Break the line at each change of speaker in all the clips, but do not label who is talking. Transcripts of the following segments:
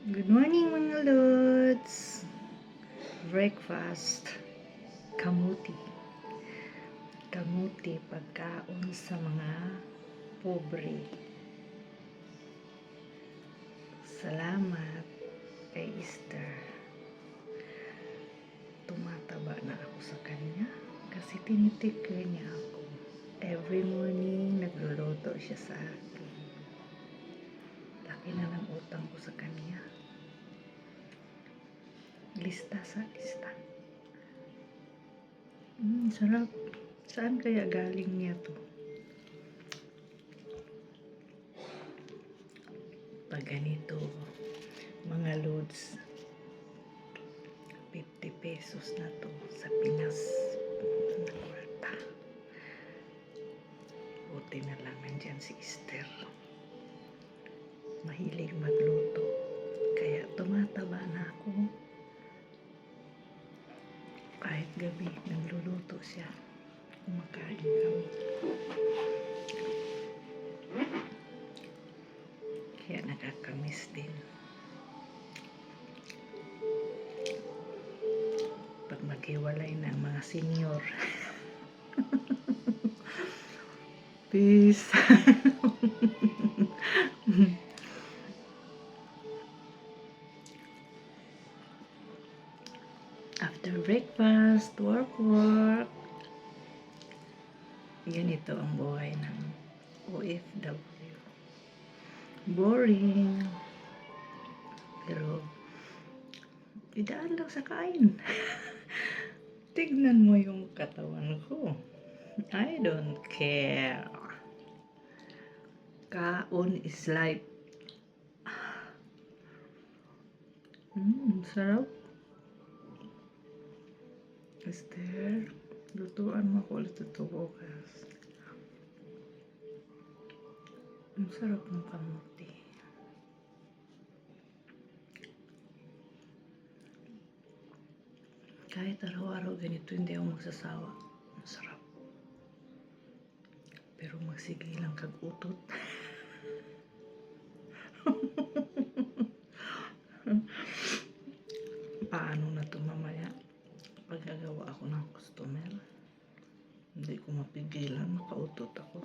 Good morning mga lods! Breakfast. Kamuti. Kamuti pagkaon sa mga pobre. Salamat kay Easter. Tumataba na ako sa kanya kasi tinitikir niya ako. Every morning nagluluto siya sa akin. Laki na ng utang ko sa kanya. Lista sa lista. Sarap. Saan kaya galing niya to? Pag ganito, mga loads, 50 pesos na to sa Pinas na kwarta. Buti na lang nandyan si Esther. Mahilig magluto. Kaya tumataba na ako. Kahit gabi, nagluluto siya. Kumakain kami. Kaya nakakamiss din. Pag maghiwalay na ang mga senior. Peace. After breakfast, work. Ganito ang buhay ng OFW. Boring. Pero, idaan lang sa kain. Tignan mo yung katawan ko. I don't care. Kaon is life. Sarap. Esther, lutuan mo ko ulit ito bukas. Ang sarap ng kamuti. Kahit araw-araw ganito, hindi ako magsasawa. Ang sarap. Pero magsige lang kag-utot. Paano na ito mamaya? Pagkagawa ako ng customer, hindi ko mapigilan, makautot ako.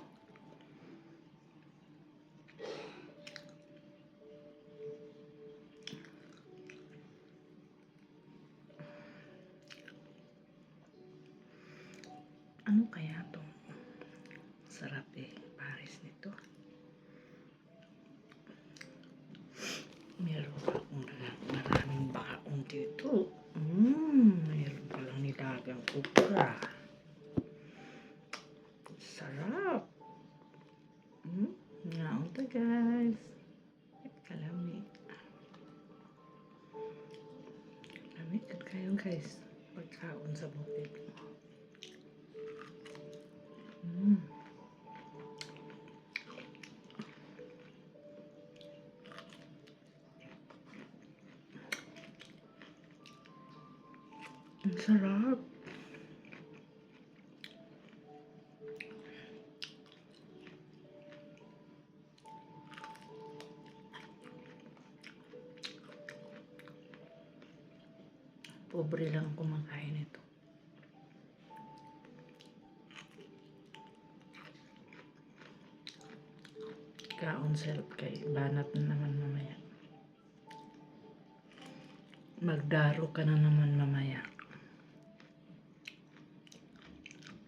Ano kaya itong sarap Paris nito? Meron pa akong maraming baon dito. Meron palang nilagang okra. Sarap. Ngaon to guys. Kalami. Lamig kayo guys. Pagkaon sa bukid. Ang sarap. Pobre lang kumakain ito. Kaon self kay banat na naman mamaya. Magdaro ka na naman mamaya.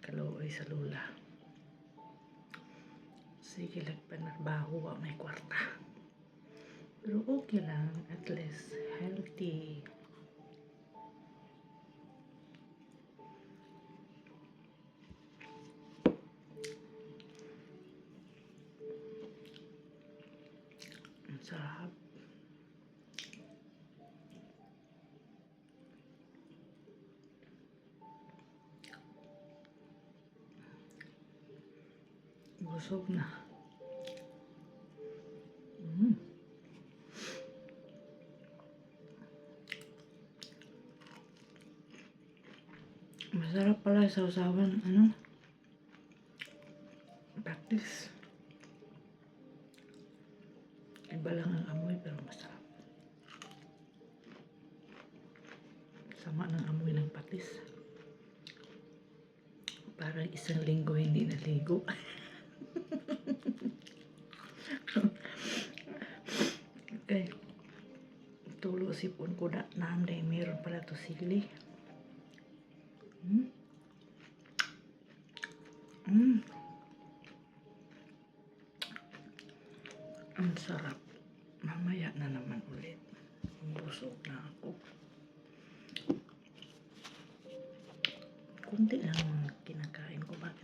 Kaluoy sa lula. Sige lang panarbaho wa may kwarta. Pero okay lang, at least healthy. Ang sarap. Busog na. Masarap pala sa usawan, practice. Iba lang ang amoy pero masarap. Sama ng amoy ng patis. Parang isang linggo hindi naligo. Okay. Tulo sipon ko na nanday. Meron pala to sili. Ang sarap. Mamaya na naman ulit. Busog na ako. Kunti lang ang kinakain ko. Bakit